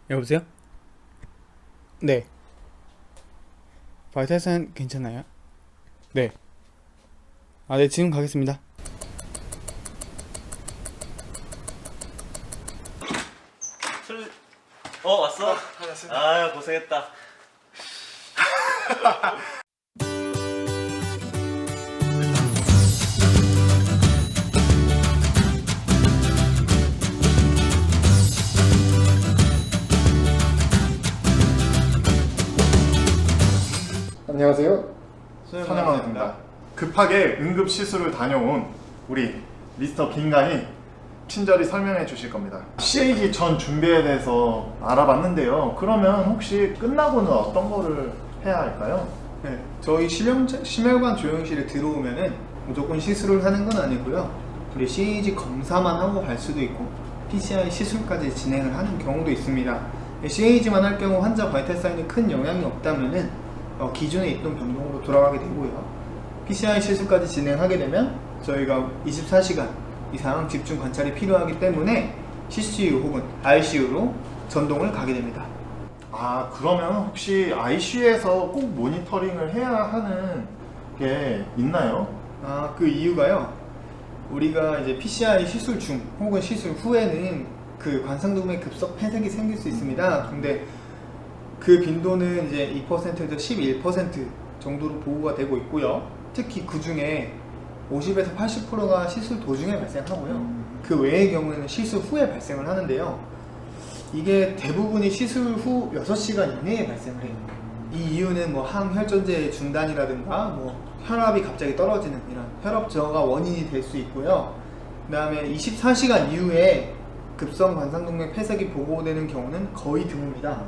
여보세요? 네. 바이탈산 괜찮아요? 네. 아, 네, 지금 가겠습니다. 술... 왔어? 반갑습니다. 아, 고생했다. 안녕하세요. 선영원입니다. 급하게 응급 시술을 다녀온 우리 미스터 빈간이 친절히 설명해 주실 겁니다. CAG 전 준비에 대해서 알아봤는데요. 그러면 혹시 끝나고는 어떤 거를 해야 할까요? 네, 저희 심혈관 조영실에 들어오면은 무조건 시술을 하는 건 아니고요. 우리 CAG 검사만 하고 갈 수도 있고 PCI 시술까지 진행을 하는 경우도 있습니다. CAG만 할 경우 환자 바이탈 사인에 큰 영향이 없다면은 기존에 있던 병동으로 돌아가게 되고요. PCI 시술까지 진행하게 되면 저희가 24시간 이상 집중 관찰이 필요하기 때문에 CCU 혹은 ICU로 전동을 가게 됩니다. 아, 그러면 혹시 ICU에서 꼭 모니터링을 해야 하는 게 있나요? 그 이유가요. 우리가 이제 PCI 시술 중 혹은 시술 후에는 그 관상동맥 급성 폐색이 생길 수 있습니다. 근데 그 빈도는 이제 2%에서 11% 정도로 보고가 되고 있고요. 특히 그 중에 50에서 80%가 시술 도중에 발생하고요. 그 외의 경우에는 시술 후에 발생을 하는데요. 이게 대부분이 시술 후 6시간 이내에 발생을 해요. 이 이유는 뭐 항혈전제 중단이라든가 뭐 혈압이 갑자기 떨어지는 이런 혈압 저하가 원인이 될 수 있고요. 그 다음에 24시간 이후에 급성 관상동맥 폐색이 보고되는 경우는 거의 드뭅니다.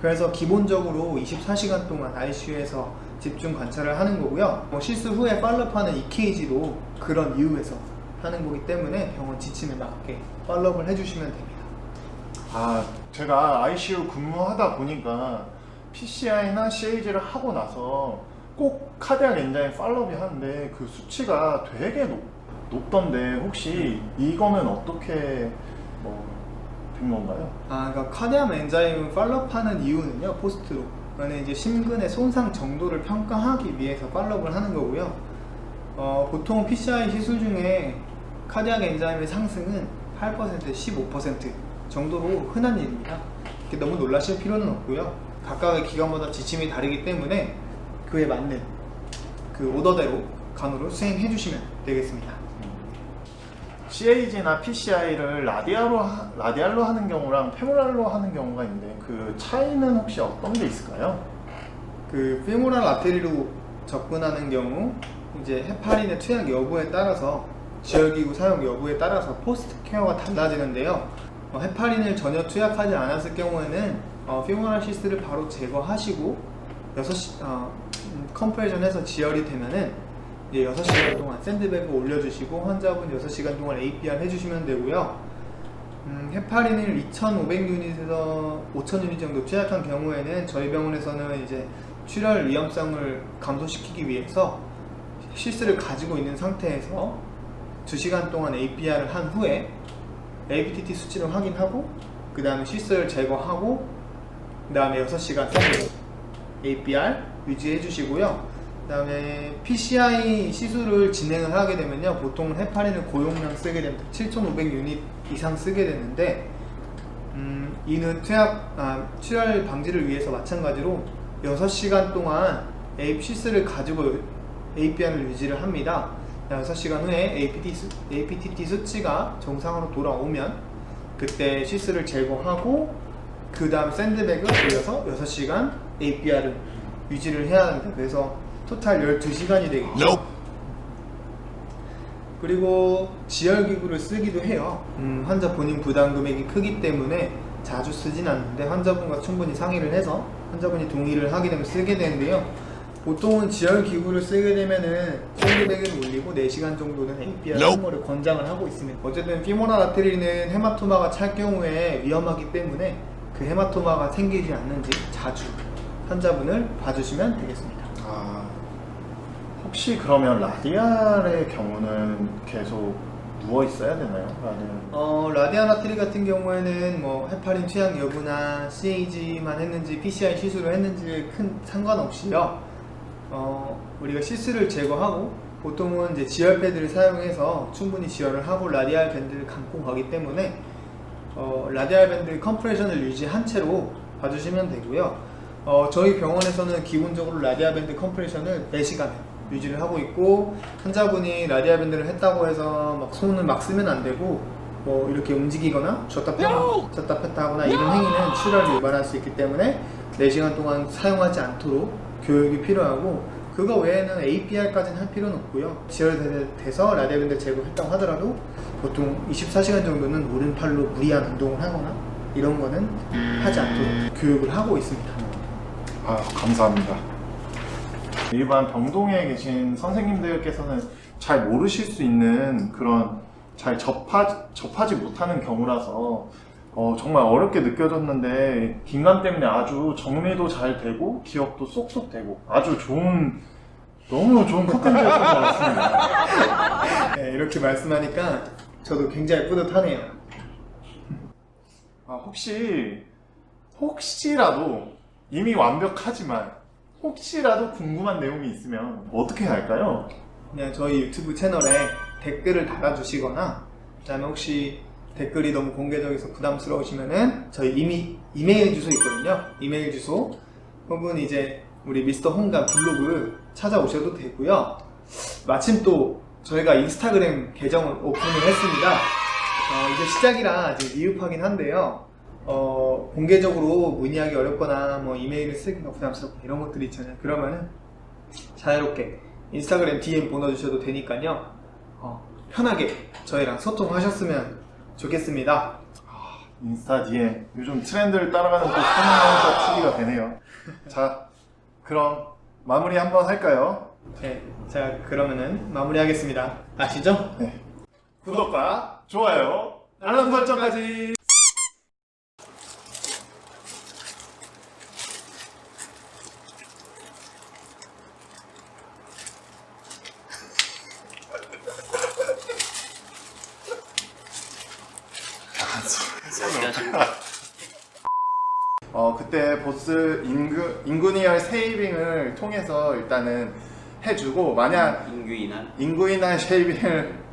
그래서 기본적으로 24시간 동안 ICU에서 집중 관찰을 하는 거고요. 시술 후에 팔로업하는 EKG도 그런 이유에서 하는 거기 때문에 병원 지침에 맞게 팔로업을 해주시면 됩니다. 아, 제가 ICU 근무하다 보니까 PCI나 CAG를 하고 나서 꼭 카디악 엔자임 팔로업이 하는데 그 수치가 되게 높던데 혹시 이거는 어떻게 된 건가요? 그러니까 카디악 엔자임 팔로업하는 이유는요, 포스트로. 그러니까 이제 심근의 손상 정도를 평가하기 위해서 팔로업을 하는 거고요. 보통 PCI 시술 중에 카디악 엔자임의 상승은 8%, 15% 정도로 흔한 일입니다. 너무 놀라실 필요는 없고요. 각각의 기관마다 지침이 다르기 때문에 그에 맞는 그 오더대로 간호를 수행해 주시면 되겠습니다. CAG나 PCI를 라디알로 하는 경우랑 페모랄로 하는 경우가 있는데 그 차이는 혹시 어떤 게 있을까요? 그 페모랄 아테리로 접근하는 경우 이제 헤파린의 투약 여부에 따라서 지혈기구 사용 여부에 따라서 포스트 케어가 달라지는데요. 헤파린을 전혀 투약하지 않았을 경우에는 페모랄 시스를 바로 제거하시고 6컴프레션해서 지혈이 되면은 6시간 동안 샌드백을 올려주시고 환자분 6시간 동안 APR 해주시면 되고요. 헤파린을 2,500유닛에서 5,000유닛 정도 투약한 경우에는 저희 병원에서는 이제 출혈 위험성을 감소시키기 위해서 시스를 가지고 있는 상태에서 2시간 동안 APR을 한 후에 APTT 수치를 확인하고 그 다음에 시스를 제거하고 그 다음에 6시간 샌드백 APR 유지해 주시고요. 그 다음에 PCI 시술을 진행을 하게 되면요, 보통 헤파린을 고용량 쓰게 됩니다. 7,500유닛 이상 쓰게 되는데 이는 출혈 방지를 위해서 마찬가지로 6시간 동안 시스를 가지고 APR을 유지를 합니다. 6시간 후에 APTT 수치가 정상으로 돌아오면 그때 시스를 제거하고 그 다음 샌드백을 돌려서 6시간 APR을 유지를 해야 합니다. 그래서 토탈 12시간이 되겠죠. 그리고 지혈기구를 쓰기도 해요. 환자 본인 부담 금액이 크기 때문에 자주 쓰진 않는데 환자분과 충분히 상의를 해서 환자분이 동의를 하게 되면 쓰게 되는데요. 보통은 지혈기구를 쓰게 되면은 샌드백을 올리고 4시간 정도는 APR 하는 거를 권장을 하고 있습니다. 어쨌든 피모랄 아테리는 헤마토마가 찰 경우에 위험하기 때문에 그 헤마토마가 생기지 않는지 자주 환자분을 봐주시면 되겠습니다. 혹시 그러면 라디알의 경우는 계속 누워 있어야 되나요? 라디안? 라디안 아트리 같은 경우에는 뭐 헤파린 투약 여부나 CAG만 했는지 PCI 시술을 했는지에 큰 상관없이요. 우리가 시스를 제거하고 보통은 이제 지열 패드를 사용해서 충분히 지열을 하고 라디알 밴드를 감고 가기 때문에 라디알 밴드 컴프레션을 유지한 채로 봐주시면 되고요. 저희 병원에서는 기본적으로 라디알 밴드 컴프레션을 4시간 유지를 하고 있고, 환자분이 라디알 밴드를 했다고 해서 막 손을 막 쓰면 안 되고, 뭐 이렇게 움직이거나 줬다 폈다 하거나 이런 행위는 출혈을 유발할 수 있기 때문에 4시간 동안 사용하지 않도록 교육이 필요하고, 그거 외에는 APR까지는 할 필요는 없고요. 지혈돼서 라디알 밴드 제거했다고 하더라도 보통 24시간 정도는 오른팔로 무리한 운동을 하거나 이런 거는 하지 않도록 교육을 하고 있습니다. 아, 감사합니다. 일반 병동에 계신 선생님들께서는 잘 모르실 수 있는 그런 잘 접하지 못하는 경우라서 정말 어렵게 느껴졌는데, 긴감 때문에 아주 정리도 잘 되고 기억도 쏙쏙 되고 아주 너무 좋은 컨텐츠였던 것 같습니다. 네, 이렇게 말씀하니까 저도 굉장히 뿌듯하네요. 혹시라도 이미 완벽하지만 혹시라도 궁금한 내용이 있으면 어떻게 해야 할까요? 그냥 저희 유튜브 채널에 댓글을 달아주시거나, 그 다음에 혹시 댓글이 너무 공개적이서 부담스러우시면은 저희 이미 이메일 주소 있거든요. 이메일 주소 혹은 이제 우리 미스터 홍감 블로그 찾아오셔도 되고요. 마침 또 저희가 인스타그램 계정을 오픈을 했습니다. 이제 시작이라 아직 미흡하긴 한데요. 공개적으로 문의하기 어렵거나 뭐 이메일을 쓰기가 부담스럽고 이런 것들이 있잖아요. 그러면은 자유롭게 인스타그램 DM 보내주셔도 되니까요. 편하게 저희랑 소통하셨으면 좋겠습니다. 인스타 DM 요즘 트렌드를 따라가는 또 선행하면서 TV가 되네요. 자, 그럼 마무리 한번 할까요? 네, 자 그러면은 마무리하겠습니다. 아시죠? 네. 구독과 좋아요, 알람 설정까지. 그때 보스 인구니얼 세이빙을 통해서 일단은 해주고, 만약 인규인한 인구인한 쉐이빙을